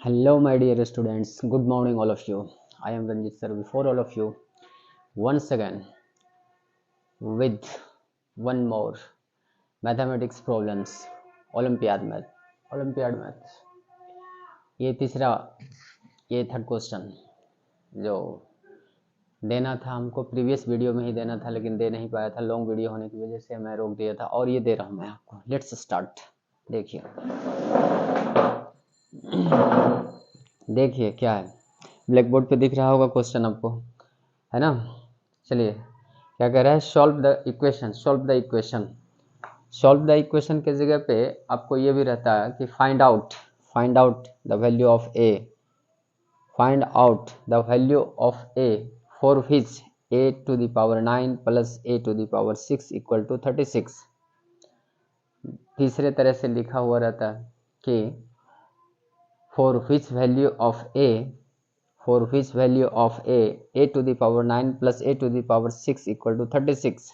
Hello, my dear students. Good morning, all of you. I am Ranjit sir before all of you once again with one more mathematics problems, Olympiad math. Olympiad math. ये तीसरा ये third question जो देना था हमको previous video में ही देना था, लेकिन दे नहीं पाया था, लॉन्ग वीडियो होने की वजह से मैं रोक दिया था, और ये दे रहा हूँ मैं आपको। Let's start. देखिए देखिए क्या है, ब्लैक बोर्ड पे दिख रहा होगा क्वेश्चन आपको, है ना। चलिए, क्या कह रहा है, solve the equation. Solve the equation. Solve the equation के जगह पे आपको ये भी रहता है कि find out the value of A. Find out the value of A for which A to the power 9 plus A to the power 6 equal to 36। तीसरे तरह से लिखा हुआ रहता है कि for which value of A a to the power 9 plus a to the power 6 equal to 36।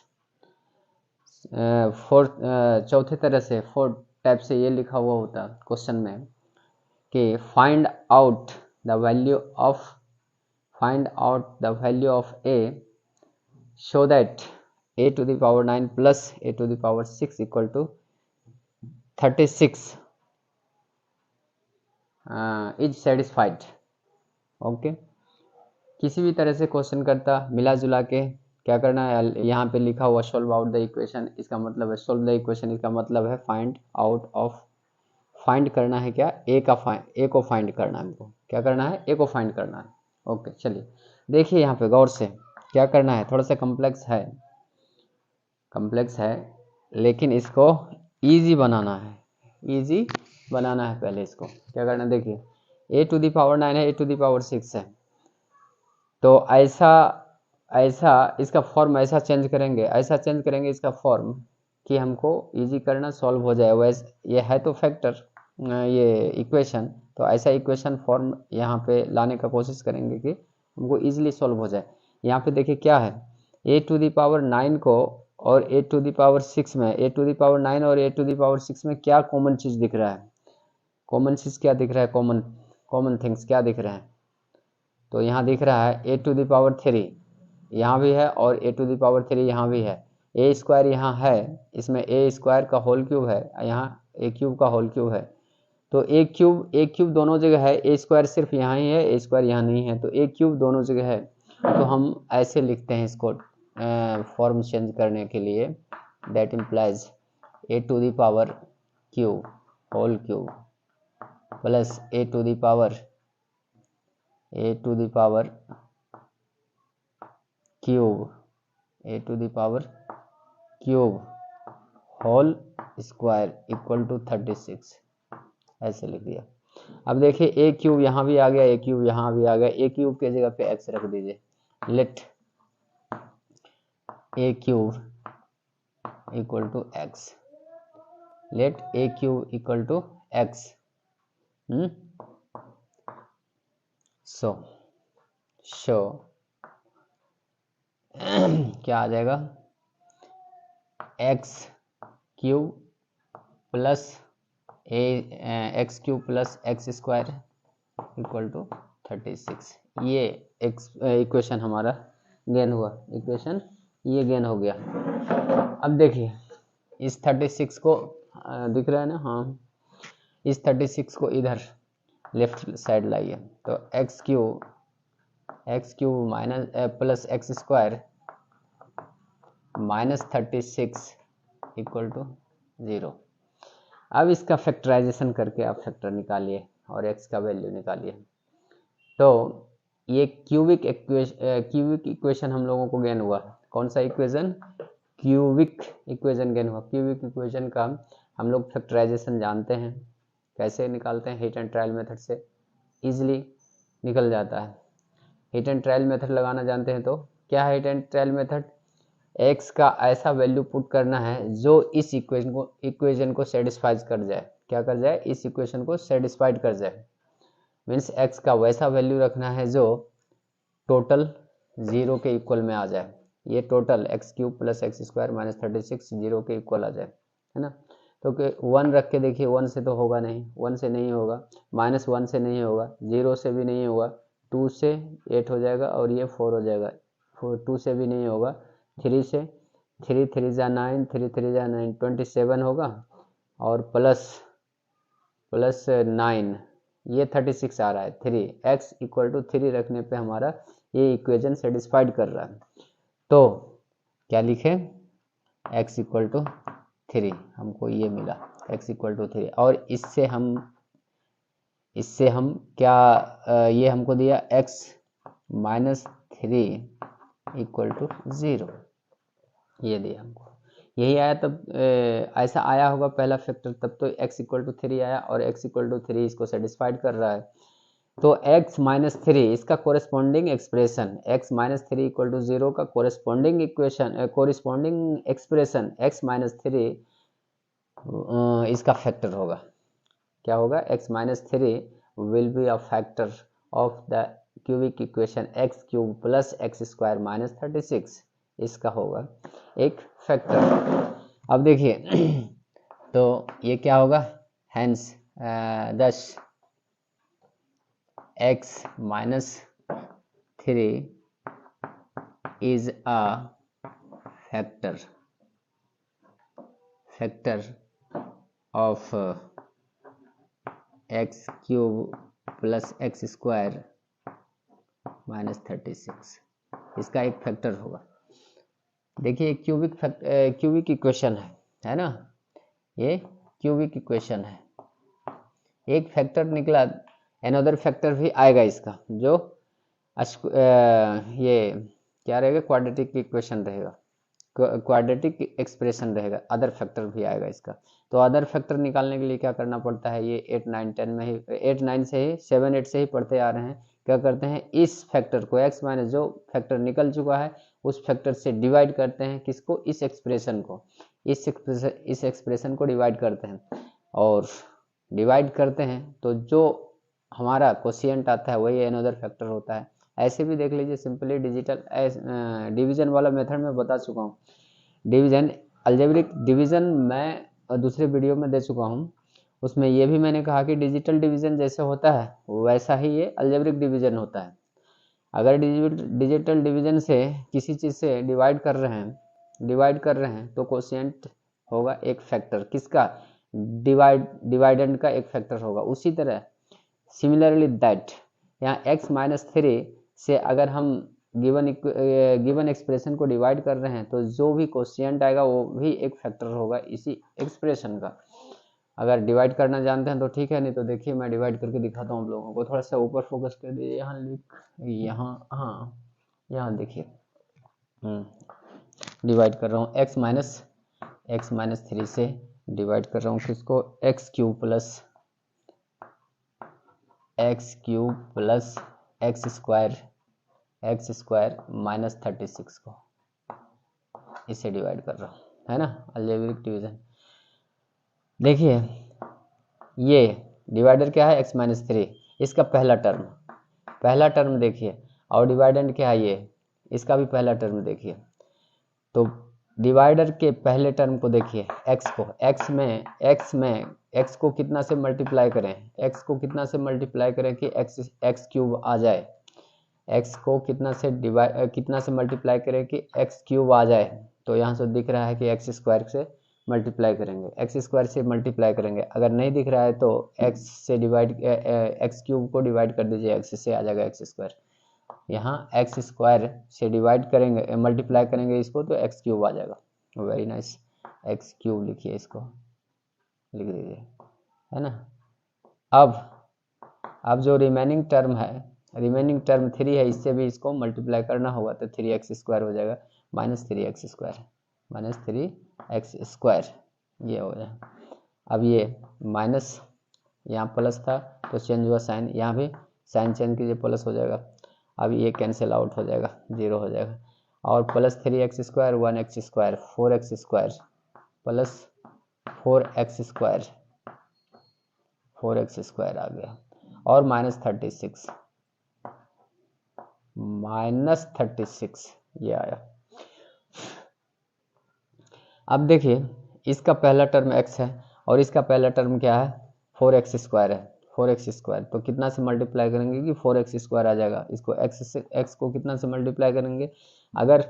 चौथे तरह से फोर्थ टाइप से ये लिखा हुआ होता क्वेश्चन में कि find out the value of a so that a to the power 9 plus a to the power 6 equal to 36 is satisfied। Okay, किसी भी तरह से क्वेश्चन करता मिला जुला के क्या करना है, यहाँ पे लिखा हुआ सोल्व आउट द इक्वेशन, इसका मतलब है सोल्व द इक्वेशन, इसका मतलब है फाइंड करना है क्या, ए को फाइंड करना है हमको। क्या करना है, ए को फाइंड करना है। ओके, चलिए देखिए यहाँ पे गौर से क्या करना है। थोड़ा सा कम्प्लेक्स है लेकिन इसको इजी बनाना है। पहले इसको क्या करना है, देखिए ए टू दी पावर 9 है, ए टू दी पावर 6 है, तो ऐसा इसका फॉर्म ऐसा चेंज करेंगे इसका फॉर्म कि हमको इजी करना, सॉल्व हो जाए। वैसे ये है तो फैक्टर ये इक्वेशन, तो ऐसा इक्वेशन फॉर्म यहाँ पे लाने का कोशिश करेंगे कि हमको इजीली सॉल्व हो जाए। यहाँ पे देखिए क्या है, ए टू दी पावर 9 को और ए टू दी पावर 6 में, ए टू दी पावर 9 और ए टू दी पावर 6 में क्या कॉमन चीज़ दिख रहा है, कॉमन थिंग्स क्या दिख रहे हैं। तो यहाँ दिख रहा है ए टू दी पावर 3 यहाँ भी है और ए टू दी पावर 3 यहाँ भी है। ए स्क्वायर यहाँ है, इसमें ए स्क्वायर का होल क्यूब है, यहाँ ए क्यूब का होल क्यूब है, तो ए क्यूब दोनों जगह है, ए स्क्वायर सिर्फ यहाँ ही है, ए स्क्वायर यहाँ नहीं है, तो ए क्यूब दोनों जगह है। तो हम ऐसे लिखते हैं इसको फॉर्म चेंज करने के लिए, that implies A to the power cube whole cube plus A to the power cube whole square equal to 36, ऐसे लिख दिया। अब देखिए ए क्यूब यहाँ भी आ गया, ए क्यूब यहाँ भी आ गया, ए क्यूब के जगह पे एक्स रख दीजिए। Let a cube equal to x, let a cube equal to x. So क्या आ जाएगा, x cube plus x cube plus x square equal to 36। ये इक्वेशन हमारा गेन हुआ, इक्वेशन ये गेन हो गया। अब देखिए इस 36 को दिख रहा है ना, हाँ, इस 36 को इधर लेफ्ट साइड लाइए, तो x cube minus plus x square minus 36 equal to 0। अब इसका फैक्टराइजेशन करके आप फैक्टर निकालिए और x का वैल्यू निकालिए। तो ये क्यूबिक इक्वेशन हम लोगों को गेन हुआ। कौन सा इक्वेशन, क्यूबिक इक्वेशन गेन हुआ। क्यूबिक इक्वेशन का हम लोग फैक्टराइजेशन जानते हैं, कैसे निकालते हैं, हीट एंड ट्रायल मेथड से इजीली निकल जाता है। हीट एंड ट्रायल मेथड लगाना जानते हैं तो क्या है heat and trial method, x का ऐसा वैल्यू पुट करना है जो इस इक्वेशन को सेटिस्फाइज कर जाए। क्या कर जाए, इस इक्वेशन को सेटिस्फाइड कर जाए। मीन्स x का वैसा वैल्यू रखना है जो टोटल 0 के इक्वल में आ जाए। ये total x cube plus x square minus 36 0 के इक्वल आ जाए, है ना। तो 1 रख के देखिए, 1 से तो होगा नहीं, 1 से नहीं होगा, -1 से नहीं होगा, 0 से भी नहीं होगा, 2 से 8 हो जाएगा और ये 4 हो जाएगा, 2 से भी नहीं होगा, 3 से 3 3 जा 9, 3 3 जा 9, 27 होगा और प्लस 9 ये 36 आ रहा है। 3 x = 3 रखने पे हमारा ये इक्वेशन सेटिस्फाइड कर रहा है। तो क्या लिखे, x = 3, हमको ये मिला x = 3। और इससे हम क्या ये हमको दिया x - 3 = 0, ये दिया हमको, यही आया। तब ऐसा आया होगा पहला फैक्टर, तब तो x = 3 आया और x = 3 इसको सेटिस्फाइड कर रहा है। तो x - 3 इसका कोरेस्पॉन्डिंग एक्सप्रेशन, x - 3 = 0 का कोरेस्पॉन्डिंग एक्सप्रेशन x - 3 इसका फैक्टर होगा। क्या होगा, x - 3 will be a factor of the cubic equation x³ + x² - 36, इसका होगा एक फैक्टर। अब देखिए तो ये क्या होगा, hence thus x - 3 is a factor of x³ + x² - 36, इसका एक फैक्टर होगा। देखिए क्यूबिक इक्वेशन है ना, ये क्यूबिक इक्वेशन है, एक फैक्टर निकला, अनदर फैक्टर भी आएगा इसका, जो ये क्या रहेगा, क्वाड्रेटिक इक्वेशन रहेगा, क्वाड्रेटिक एक्सप्रेशन रहेगा, अदर फैक्टर भी आएगा इसका। तो अदर फैक्टर निकालने के लिए क्या करना पड़ता है, ये 8 9 10 में ही 8 9 से ही 7 8 से ही पढ़ते आ रहे हैं। क्या करते हैं, इस फैक्टर को x- जो फैक्टर निकल चुका है उस फैक्टर से डिवाइड करते हैं, किसको, इस एक्सप्रेशन को, इस एक्सप्रेशन को डिवाइड करते हैं, और डिवाइड करते हैं तो जो हमारा कोशिएंट आता है वही अनदर फैक्टर होता है। ऐसे भी देख लीजिए, सिंपली डिवीजन वाला मेथड में बता चुका हूँ। डिवीजन, अलजेब्रिक डिवीजन मैं दूसरे वीडियो में दे चुका हूँ, उसमें ये भी मैंने कहा कि डिजिटल डिवीजन जैसे होता है वैसा ही ये अलजेब्रिक डिवीजन होता है। अगर डिजिटल डिवीजन से किसी चीज़ से डिवाइड कर रहे हैं तो कोशिएंट होगा एक फैक्टर, किसका, डिवाइडेंड का एक फैक्टर होगा। उसी तरह सिमिलरली दैट यहाँ x - 3 से अगर हम गिवन एक्सप्रेशन को डिवाइड कर रहे हैं तो जो भी कोशिएंट आएगा वो भी एक फैक्टर होगा इसी एक्सप्रेशन का। अगर डिवाइड करना जानते हैं तो ठीक है, नहीं तो देखिए मैं डिवाइड करके दिखाता हूँ आप लोगों को। थोड़ा सा ऊपर फोकस कर दीजिए, यहाँ हाँ यहाँ देखिए, डिवाइड कर रहा हूँ x - 3 से डिवाइड कर रहा हूँ किसको, x³ + x² - 36 को, इसे डिवाइड कर रहा हूँ, है ना, अलजेब्रिक डिवीजन। देखिए ये डिवाइडर क्या है, x - 3, इसका पहला टर्म देखिए, और डिवाइडेंड क्या है, ये इसका भी पहला टर्म देखिए। तो डिवाइडर के पहले टर्म को देखिए, x को कितना से मल्टीप्लाई करें, कि x³ आ जाए, x को कितना से मल्टीप्लाई करें कि x³ आ जाए। तो यहाँ से दिख रहा है कि x² से मल्टीप्लाई करेंगे, अगर नहीं दिख रहा है तो x से x³ को डिवाइड कर दीजिए, x से आ जाएगा x²। यहाँ x² से डिवाइड करेंगे, मल्टीप्लाई करेंगे इसको तो x³ आ जाएगा। वेरी नाइस, x³ लिखिए, इसको लिख दीजिए, है ना। अब जो रिमेनिंग टर्म 3 है, इससे भी इसको मल्टीप्लाई करना होगा तो 3x² हो जाएगा, -3x², ये हो जाए। अब ये माइनस, यहाँ प्लस था तो चेंज हुआ साइन, यहाँ भी साइन चेंज कीजिए, प्लस हो जाएगा। अब ये कैंसिल आउट हो जाएगा, 0 हो जाएगा, और plus 3x² 1x² 4x² plus 4x² आ गया, और -36 ये आया। अब देखिए इसका पहला टर्म x है और इसका पहला टर्म क्या है 4x² है, 4x²। तो कितना से मल्टीप्लाई करेंगे कि 4x² आ जाएगा। इसको x को कितना से मल्टीप्लाई करेंगे, अगर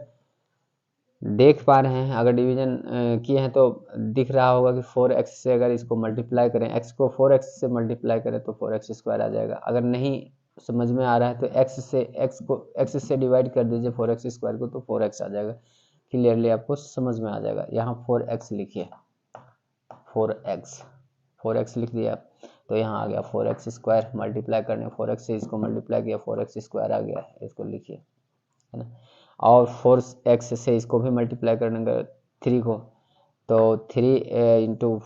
देख पा रहे हैं, अगर डिवीजन किए हैं तो दिख रहा होगा कि 4x से अगर इसको मल्टीप्लाई करें, x को 4x से मल्टीप्लाई करें तो 4x² आ जाएगा। अगर नहीं समझ में आ रहा है तो x से डिवाइड कर दीजिए 4x² को, तो 4x आ जाएगा। क्लियरली आपको समझ में आ जाएगा। यहाँ 4x लिखिए, 4x लिख दिया तो यहाँ आ गया 4x² मल्टीप्लाई करने 4x से इसको मल्टीप्लाई किया 4x² आ गया, इसको लिखिए, है ना। और 4x से इसको भी मल्टीप्लाई करने का 3 को, तो 3 इंटू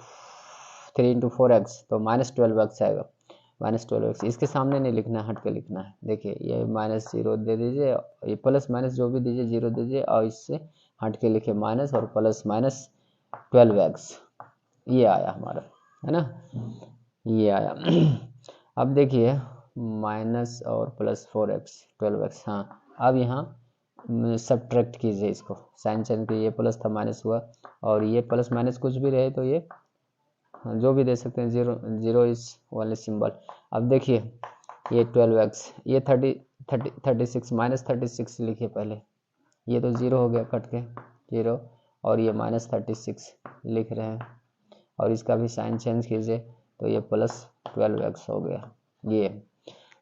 4x तो -12x आएगा, -12x। इसके सामने नहीं लिखना है, हट के लिखना है। देखिए ये -0 दे दीजिए, ये प्लस माइनस जो भी दीजिए 0 दीजिए, और इससे हट के लिखिए माइनस और प्लस -12x, ये आया हमारा, है ना, ये आया। अब देखिए माइनस और प्लस 4x 12x, हाँ अब यहाँ सब्ट्रैक्ट कीजिए इसको, साइन चेंज के, ये प्लस था माइनस हुआ, और ये प्लस माइनस कुछ भी रहे तो ये जो भी दे सकते हैं, 0 इस वाले सिंबल। अब देखिए ये 12x, ये 36 -36 लिखिए पहले, ये तो 0 हो गया कट के 0, और ये -36 लिख रहे हैं, और इसका भी साइन चेंज कीजिए तो ये प्लस 12x हो गया। ये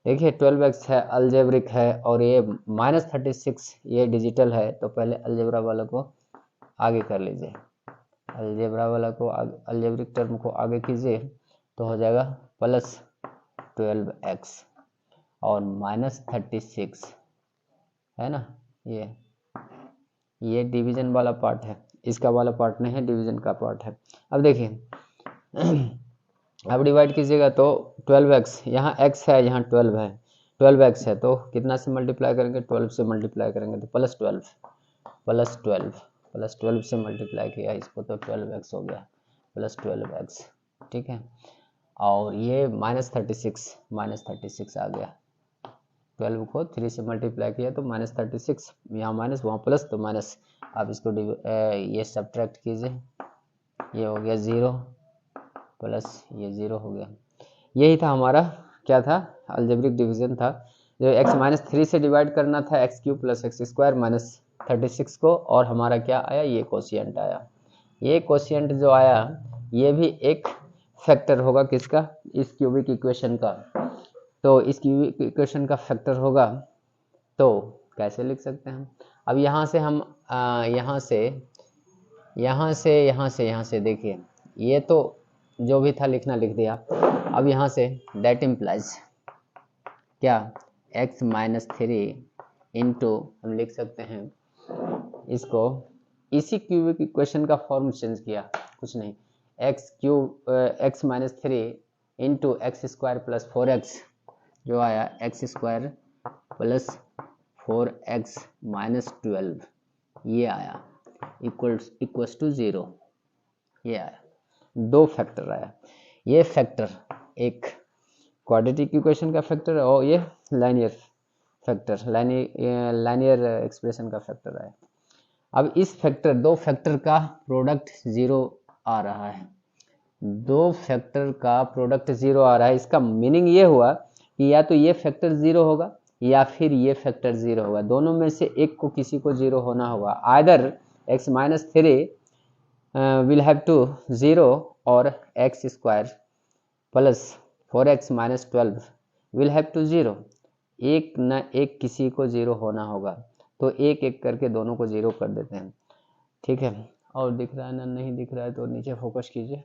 देखिए 12x है, अलजेब्रिक है, और ये -36 ये डिजिटल है। तो पहले अलजेब्रा वाला को आगे कर लीजिए, अलजेब्रा वाला को अलजेब्रिक टर्म को आगे कीजिए तो हो जाएगा प्लस 12x और -36, है ना। ये डिवीजन वाला पार्ट है, इसका वाला पार्ट नहीं है, डिवीजन का पार्ट है। अब देखिए अब डिवाइड कीजिएगा तो 12x, यहाँ x है, यहाँ 12 है, 12x है तो कितना से मल्टीप्लाई करेंगे, 12 से मल्टीप्लाई करेंगे तो प्लस 12 से मल्टीप्लाई किया इसको तो 12x हो गया, प्लस 12x, ठीक है। और ये -36 आ गया, 12 को 3 से मल्टीप्लाई किया तो -36, यहाँ माइनस वहाँ प्लस तो माइनस। अब इसको ये सब्ट्रैक्ट कीजिए, ये हो गया 0 प्लस ये 0 हो गया। यही था हमारा, क्या था, अलजेब्रिक डिवीजन था, जो x-3 से डिवाइड करना था x³ + x² - 36 को, और हमारा क्या आया, ये कोशिएंट आया। ये कोशिएंट जो आया ये भी एक फैक्टर होगा किसका, इस क्यूबिक इक्वेशन का। तो इस क्यूबिक इक्वेशन का फैक्टर होगा, तो कैसे लिख सकते हैं हम। अब यहाँ से हम यहाँ से देखिए, ये तो जो भी था लिखना लिख दिया। अब यहाँ से डेट इम्प्लाइज क्या, x-3 इंटू, हम लिख सकते हैं इसको, इसी क्यूबिक इक्वेशन का फॉर्म चेंज किया, कुछ नहीं, x-3 इंटू x² + 4x जो आया, x² + 4x - 12 ये आया, इक्वल्स टू 0, ये आया। दो फैक्टर आया, ये फैक्टर एक क्वाड्रेटिक इक्वेशन का फैक्टर है, और ये लाइनियर फैक्टर, लाइनियर एक्सप्रेशन का फैक्टर आया। अब इस फैक्टर, दो फैक्टर का प्रोडक्ट 0 आ रहा है, दो फैक्टर का प्रोडक्ट 0 आ रहा है। इसका मीनिंग ये हुआ कि या तो ये फैक्टर 0 होगा या फिर ये फैक्टर 0 होगा, दोनों में से एक को किसी को 0 होना होगा। Either x-3 will have to 0 और x² + 4x - 12 will have to 0, एक न एक किसी को 0 होना होगा, तो एक एक करके दोनों को 0 कर देते हैं, ठीक है। और दिख रहा है ना, नहीं दिख रहा है तो नीचे फोकस कीजिए।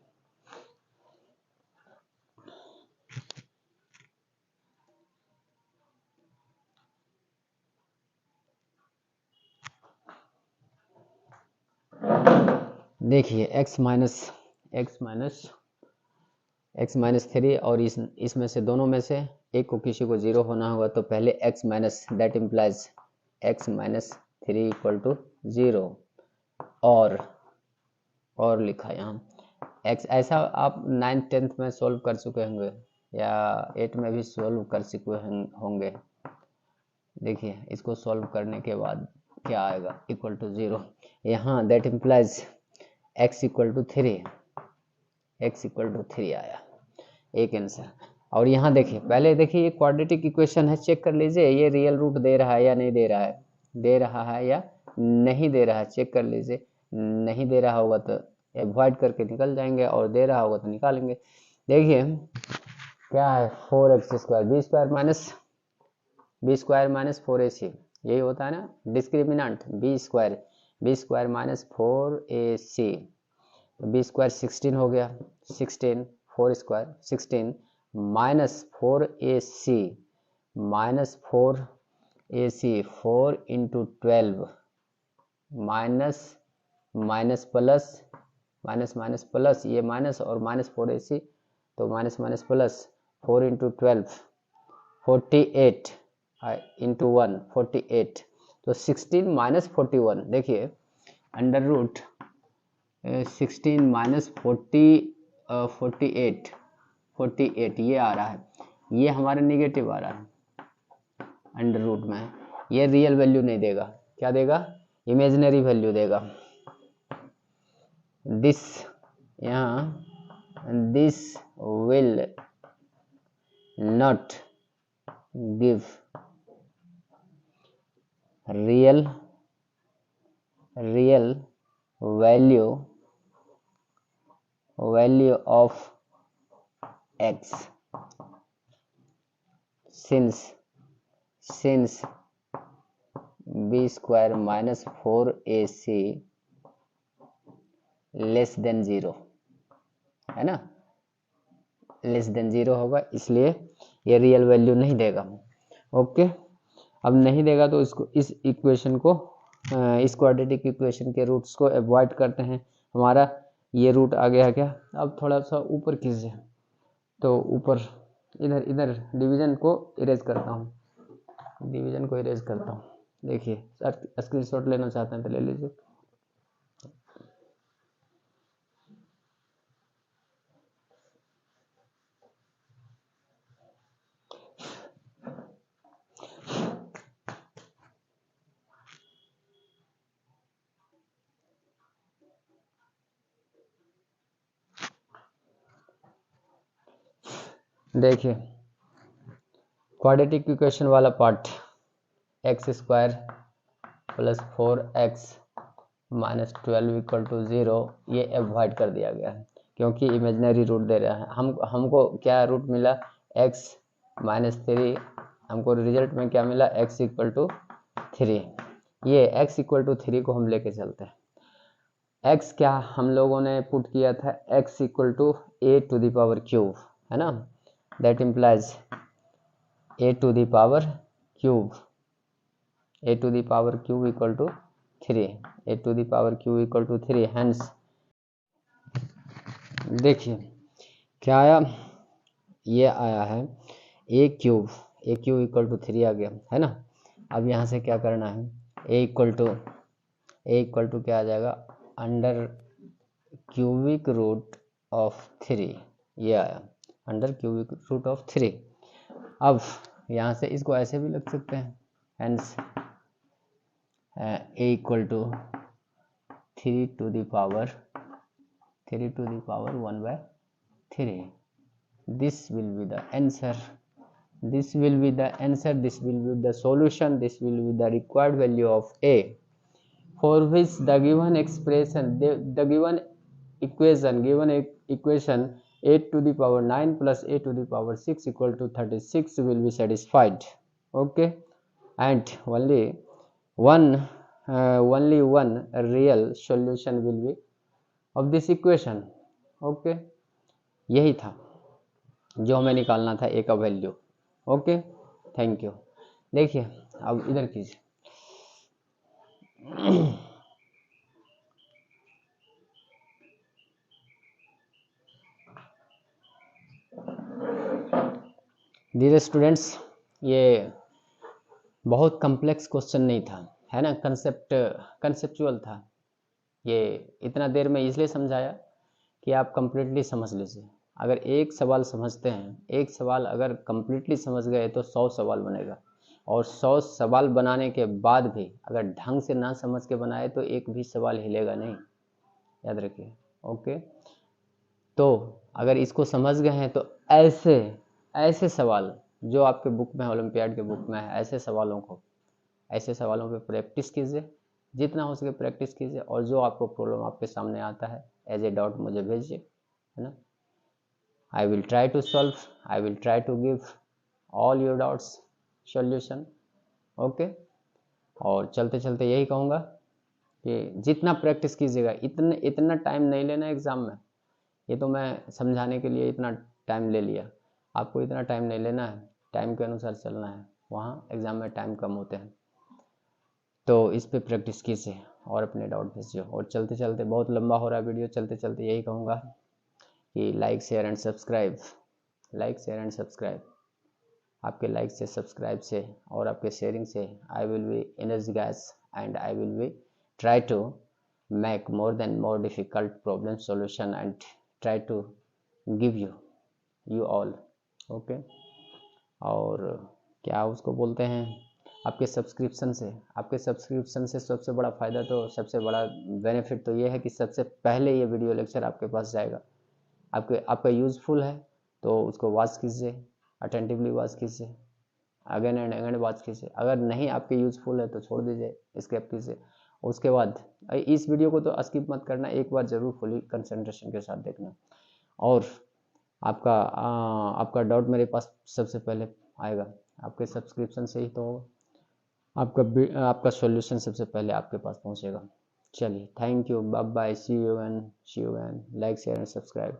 देखिए x-3 और इसमें से दोनों में से एक को किसी को 0 होना होगा, तो पहले x minus, that implies x-3 = 0, और लिखा यहाँ x। ऐसा आप 9th 10th में सोल्व कर चुके होंगे या 8 में भी सोल्व कर चुके होंगे। देखिए इसको सोल्व करने के बाद क्या आएगा, = 0। यहाँ that implies x = 3, x equal to 3 आया, एक आंसर। और यहाँ देखिए, पहले देखिए ये क्वाड्रेटिक इक्वेशन है, चेक कर लीजिए ये रियल रूट दे रहा है या नहीं दे रहा है, दे रहा है या नहीं दे रहा है, चेक कर लीजिए। नहीं दे रहा होगा तो अवॉइड करके निकल जाएंगे, और दे रहा होगा तो निकालेंगे। देखिए क्या है, 4x square B square minus 4ac, यही होता है ना discriminant, B square minus 4ac, तो बी स्क्वायर 16 हो गया, 16 4 square 16 minus 4ac minus 4ac 4 into 12 minus minus plus minus minus plus, ये माइनस और माइनस 4ac, तो minus minus plus 4 into 12 48 into 1 48, तो 16 माइनस 41, देखिए अंडर रूट 16 माइनस 48 ये आ रहा है, ये हमारा निगेटिव आ रहा है अंडर रूट में, ये रियल वैल्यू नहीं देगा, क्या देगा, इमेजिनरी वैल्यू देगा। दिस यहाँ this will not give real value of x since b square minus 4ac less than 0 है ना, लेस देन 0 होगा, इसलिए ये रियल वैल्यू नहीं देगा। ओके, अब नहीं देगा तो इसको, इस इक्वेशन को, इस क्वाड्रेटिक इक्वेशन के रूट्स को अवॉइड करते हैं। हमारा ये रूट आ गया क्या, अब थोड़ा सा ऊपर खींचे, तो ऊपर इधर डिवीजन को इरेज करता हूँ, देखिए सर स्क्रीनशॉट लेना चाहते हैं तो ले लीजिए। देखिए क्वाड्रेटिक इक्वेशन वाला part, x square plus 4x minus 12 equal to 0, ये अवॉइड कर दिया गया है क्योंकि इमेजिनरी रूट दे रहा है। हमको क्या रूट मिला, x माइनस 3, हमको रिजल्ट में क्या मिला, x इक्वल टू 3, ये x इक्वल टू 3 को हम लेके चलते हैं। x क्या हम लोगों ने पुट किया था, x equal to a to the power cube, है ना, that implies a to the power cube, a to the power cube equal to 3, a to the power cube equal to 3, hence देखिए क्या आया, ये आया है a क्यूब इक्वल टू 3 आ गया, है ना। अब यहाँ से क्या करना है, a इक्वल टू क्या आ जाएगा, अंडर क्यूबिक रूट ऑफ 3, ये आया अंडर क्यूबिक रूट ऑफ 3। अब यहाँ से इसको ऐसे भी लिख सकते हैं, hence a equal to 3 to the power 1/3, this will be the answer, this will be the solution, this will be the required value of a, for which the given expression, the given equation a to the power 9 plus a to the power 6 equal to 36 will be satisfied. Okay, and only one real solution will be of this equation. Okay, यही था जो हमें निकालना था a का value. Okay, thank you. देखिए अब इधर कीजिए, डियर स्टूडेंट्स, ये बहुत कम्प्लेक्स क्वेश्चन नहीं था, है ना, कंसेप्चुअल था। ये इतना देर में इसलिए समझाया कि आप कंप्लीटली समझ लीजिए। अगर एक सवाल समझते हैं, एक सवाल अगर कंप्लीटली समझ गए तो 100 सवाल बनेगा, और 100 सवाल बनाने के बाद भी अगर ढंग से ना समझ के बनाए तो एक भी सवाल हिलेगा नहीं, याद रखिए। ओके, तो अगर इसको समझ गए हैं तो ऐसे ऐसे सवाल जो आपके बुक में, ओलंपियाड के बुक में है, ऐसे सवालों पे प्रैक्टिस कीजिए, जितना हो सके प्रैक्टिस कीजिए, और जो आपको प्रॉब्लम आपके सामने आता है एज ए डाउट मुझे भेजिए, है ना। I will try to solve, I will try to give all your doubts solution. Okay. और चलते चलते यही कहूँगा कि जितना प्रैक्टिस कीजिएगा, इतना टाइम नहीं लेना एग्ज़ाम में। ये तो मैं समझाने के लिए इतना टाइम ले लिया, आपको इतना टाइम नहीं लेना है, टाइम के अनुसार चलना है, वहाँ एग्ज़ाम में टाइम कम होते हैं। तो इस पे प्रैक्टिस कीजिए और अपने डाउट भेजिए। और चलते चलते, बहुत लंबा हो रहा है वीडियो, चलते चलते यही कहूँगा कि like share and subscribe, like share and subscribe. आपके लाइक से, सब्सक्राइब से और आपके शेयरिंग से I will be energise and I will be try to make more difficult problem solution and try to give you all okay। और क्या उसको बोलते हैं, आपके सब्सक्रिप्शन से सबसे बड़ा फ़ायदा, तो सबसे बड़ा बेनिफिट तो ये है कि सबसे पहले ये वीडियो लेक्चर आपके पास जाएगा। आपका यूज़फुल है तो उसको वॉच कीजिए, अटेंटिवली वॉच कीजिए, अगेन एंड अगेन वॉच कीजिए। अगर नहीं आपके यूज़फुल है तो छोड़ दीजिए, स्किप कीजिए। उसके बाद इस वीडियो को तो स्किप मत करना, एक बार ज़रूर फुली कंसंट्रेशन के साथ देखना। और आपका डाउट मेरे पास सबसे पहले आएगा, आपके सब्सक्रिप्शन से ही तो आपका सॉल्यूशन सबसे पहले आपके पास पहुंचेगा। चलिए, thank you, bye bye, see you and like share and subscribe.